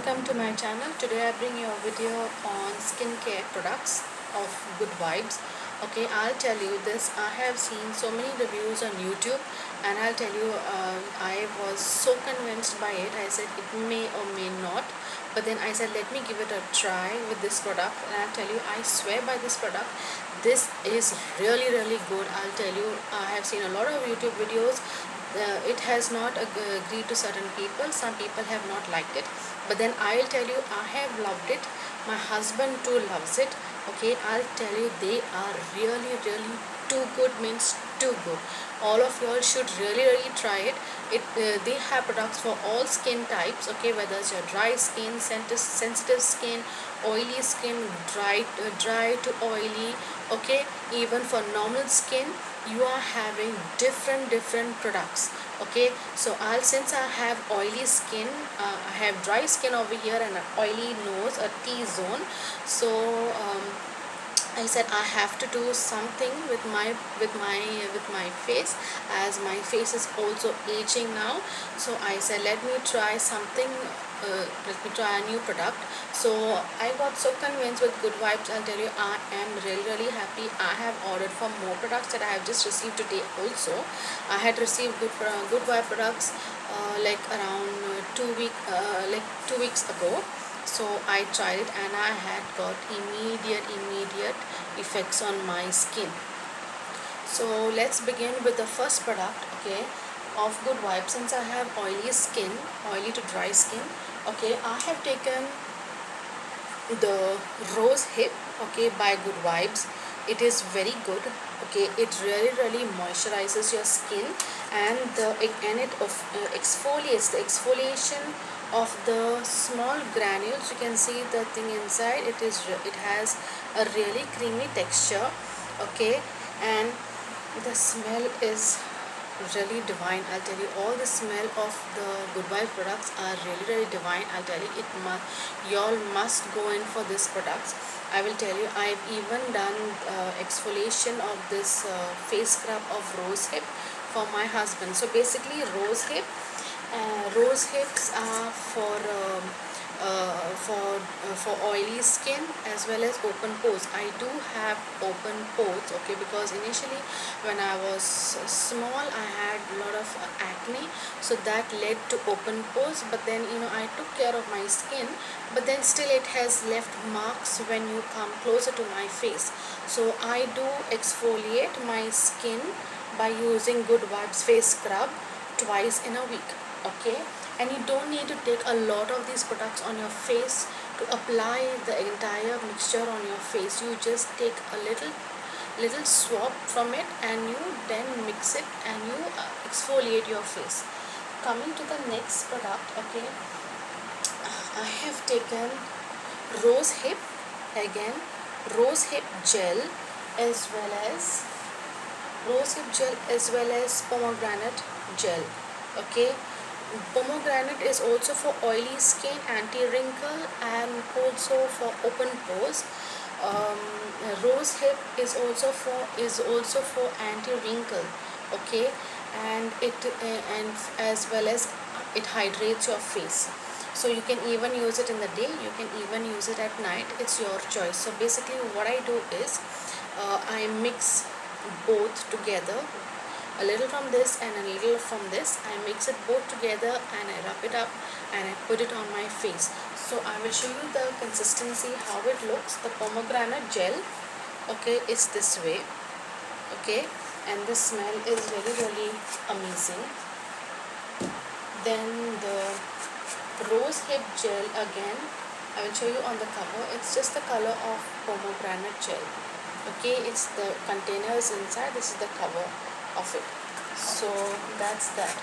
welcome to my channel. Today I bring you a video on skincare products of Good Vibes. Okay, I'll tell you this. I have seen so many reviews on YouTube, and I'll tell you, I was so convinced by it. I said it may or may not, but then I said let me give it a try with this product, and I'll tell you, I swear by this product. This is really good. I'll tell you, I have seen a lot of YouTube videos. It has not agreed to certain people. Some people have not liked it, but then I'll tell you, I have loved it. My husband too loves it. Okay, I'll tell you, they are really too good, means too good. All of y'all should really try it. They have products for all skin types. Okay, whether it's your dry skin, sensitive skin, oily skin, dry to oily. Okay, even for normal skin, you are having different products. Okay, so since I have oily skin, I have dry skin over here and an oily nose, a T-zone. So I said I have to do something with my face, as my face is also aging now. So I said let me try something. Let me try a new product. So I got so convinced with Good Vibes. I'll tell you, I am really happy. I have ordered for more products that I have just received today. Also, I had received Good Vibe products like around 2 weeks ago. So I tried it and I had got immediate effects on my skin. So let's begin with the first product, okay, of Good Vibes. Since I have oily skin, oily to dry skin, okay, I have taken the Rose Hip, okay, by Good Vibes. It is very good. Okay, it really moisturizes your skin, and it exfoliates. The exfoliation of the small granules, you can see the thing inside. It has a really creamy texture. Okay, and the smell is really divine. I'll tell you, all the smell of the Good Vibe products are really divine. I'll tell you, y'all must go in for these products. I will tell you, I've even done exfoliation of this face scrub of Rose Hip for my husband. So basically, Rose Hips are for oily skin as well as open pores. I do have open pores, okay, because initially when I was small I had a lot of acne, so that led to open pores. But then I took care of my skin, but then still it has left marks when you come closer to my face. So I do exfoliate my skin by using Good Vibes face scrub twice in a week. Okay, and you don't need to take a lot of these products on your face to apply the entire mixture on your face. You just take a little swab from it, and you then mix it and you exfoliate your face. Coming to the next product, okay, I have taken Rose Hip, again Rose Hip gel, as well as pomegranate gel. Okay, pomegranate is also for oily skin, anti-wrinkle, and also for open pores. Rose Hip is also for anti-wrinkle. Okay, and and as well as it hydrates your face. So you can even use it in the day, you can even use it at night. It's your choice. So basically what I do is I mix both together, a little from this and a little from this. I mix it both together and I rub it up and I put it on my face. So I will show you the consistency, how it looks. The pomegranate gel, okay, is this way. Okay, and the smell is really amazing. Then the Rose Hip gel, again I will show you on the cover. It's just the color of pomegranate gel. Okay, it's the containers inside. This is the cover of it. So that's that.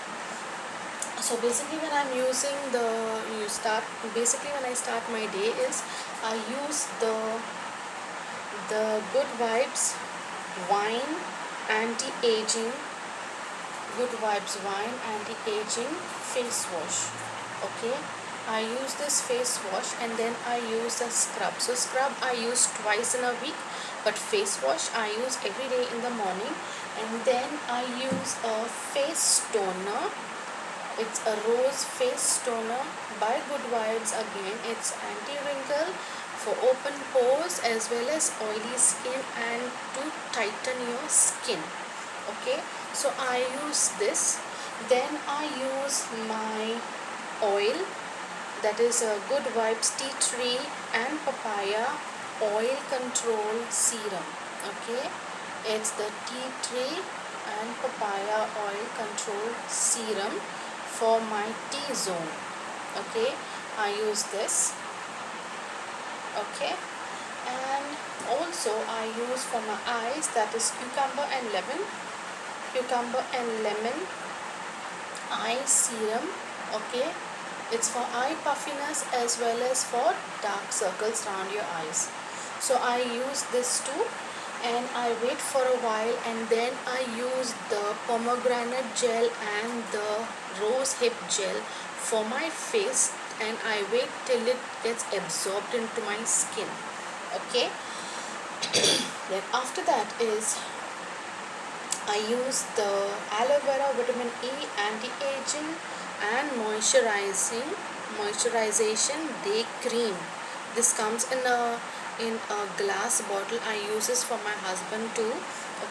So basically when I'm using when I start my day is I use the Good Vibes Wine Anti-Aging Good Vibes Wine Anti-Aging face wash. Okay, I use this face wash and then I use the scrub. So scrub I use twice in a week, but face wash I use every day in the morning, and then I use a face toner It's a rose face toner by Good Vibes. Again, it's anti-wrinkle for open pores as well as oily skin and to tighten your skin. Okay, so I use this. Then I use my oil, that is a Good Vibes tea tree and papaya oil control serum. Okay, it's the tea tree and papaya oil control serum for my T zone. Okay, I use this. Okay, and also I use for my eyes, that is cucumber and lemon eye serum. Okay, it's for eye puffiness as well as for dark circles around your eyes. So I use this too, and I wait for a while, and then I use the pomegranate gel and the rose hip gel for my face, and I wait till it gets absorbed into my skin. Okay, then after that is I use the aloe vera vitamin E anti-aging and moisturization day cream. This comes in a glass bottle. I use this for my husband too.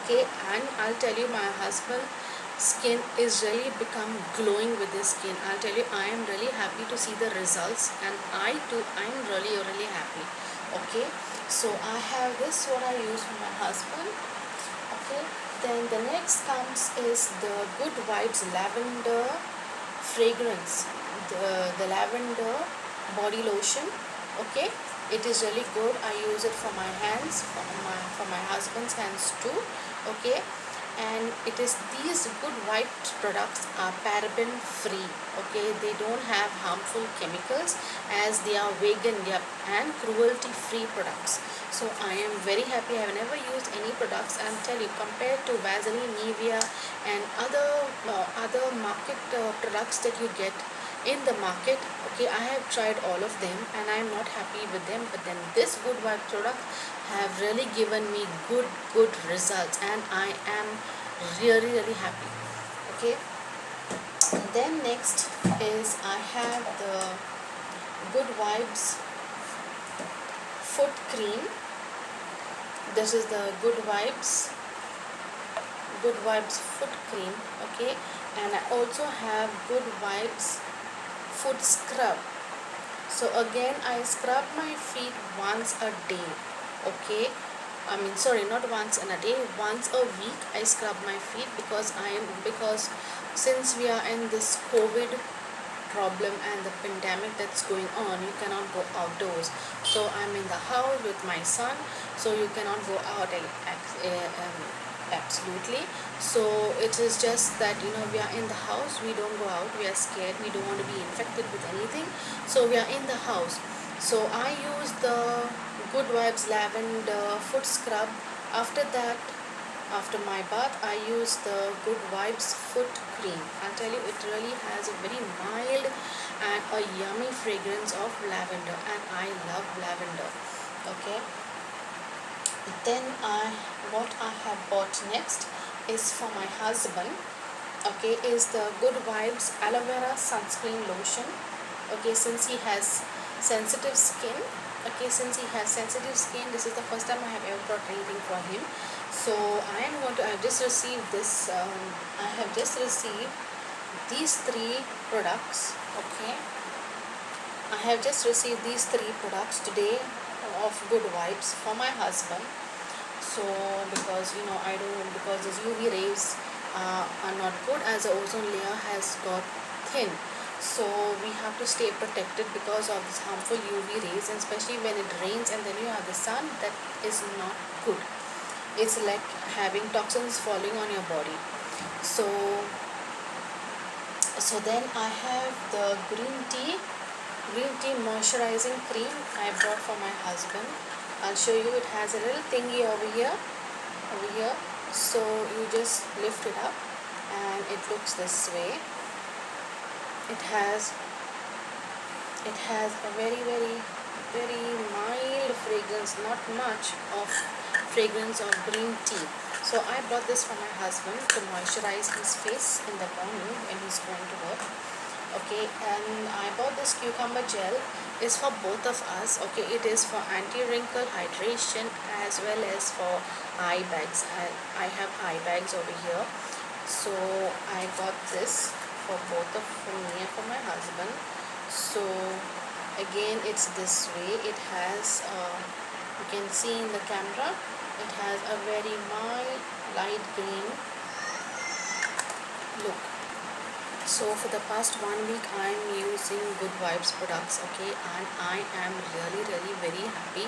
Okay, and I'll tell you, my husband skin is really become glowing with this skin. I'll tell you, I am really happy to see the results, and I too, I'm really happy. Okay, so I have this, what I use for my husband. Okay, then the next comes is the Good Vibes lavender fragrance, the lavender body lotion. Okay, it is really good. I use it for my hands, for my husband's hands too. Okay, and it is, these Good Vibes products are paraben free. Okay, they don't have harmful chemicals as they are vegan, yep, and cruelty free products. So I am very happy. I have never used any products, and tell you, compared to Vaseline, Nivea and other market products that you get in the market. Okay, I have tried all of them and I am not happy with them, but then this Good Vibe product have really given me good results, and I am really happy. Okay, then next is I have the Good Vibes foot cream. This is the Good Vibes foot cream. Okay, and I also have Good Vibes foot scrub. So again, I scrub my feet once a day. Okay, I mean, sorry, not once in a day, once a week I scrub my feet, because since we are in this COVID problem and the pandemic that's going on, you cannot go outdoors. So I'm in the house with my son, so you cannot go out absolutely. So it is just that, we are in the house, we don't go out, we are scared, we don't want to be infected with anything, so we are in the house. So I use the Good Vibes lavender foot scrub. After that, after my bath, I use the Good Vibes foot cream. I'll tell you, it really has a very mild and a yummy fragrance of lavender, and I love lavender. Okay, then what I have bought next is for my husband. Okay, is the Good Vibes aloe vera sunscreen lotion. Okay, since he has sensitive skin. Okay, since he has sensitive skin, this is the first time I have ever bought anything for him. So I have just received this. I have just received these three products. Okay, I have just received these three products today of Good Vibes for my husband. So because because these UV rays are not good, as the ozone layer has got thin. So we have to stay protected because of this harmful UV rays, and especially when it rains and then you have the sun, that is not good. It's like having toxins falling on your body. So then I have the green tea moisturizing cream I brought for my husband. I'll show you. It has a little thingy over here. So you just lift it up and it looks this way. It has a very mild fragrance, not much of fragrance of green tea. So I brought this for my husband to moisturize his face in the morning when he's going to work. Okay, and I bought this cucumber gel. Is for both of us. Okay, it is for anti-wrinkle hydration as well as for eye bags. I have eye bags over here, so I got this for me and for my husband. So again, it's this way. It has you can see in the camera, it has a very mild light green look. So for the past 1 week I am using Good Vibes products, okay, and I am really very happy.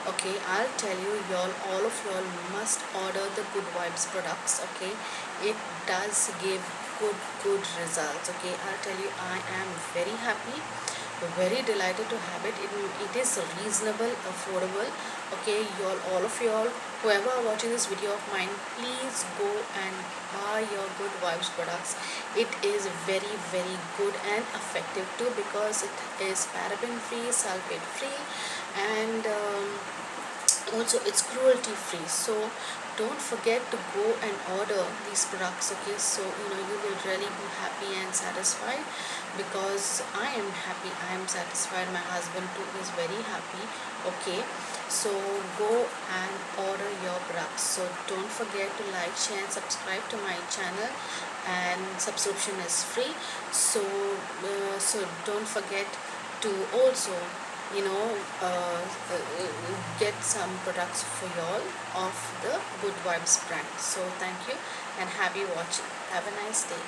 Okay, I'll tell you, y'all, all of y'all must order the Good Vibes products. Okay, it does give good results. Okay, I'll tell you, I am very happy, very delighted to have it is reasonable, affordable. Okay, y'all, all of y'all, whoever are watching this video of mine, please go and buy your Good Vibes products. It is very good and effective too, because it is paraben free, sulfate free, and also it's cruelty free. So don't forget to go and order these products. Okay, so you will really be happy and satisfied, because I am happy, I am satisfied, my husband too is very happy. Okay, so go and order your products. So don't forget to like, share and subscribe to my channel, and subscription is free. So don't forget to also you know uh, get some products for y'all of the Good Vibes brand. So thank you and happy watching. Have a nice day.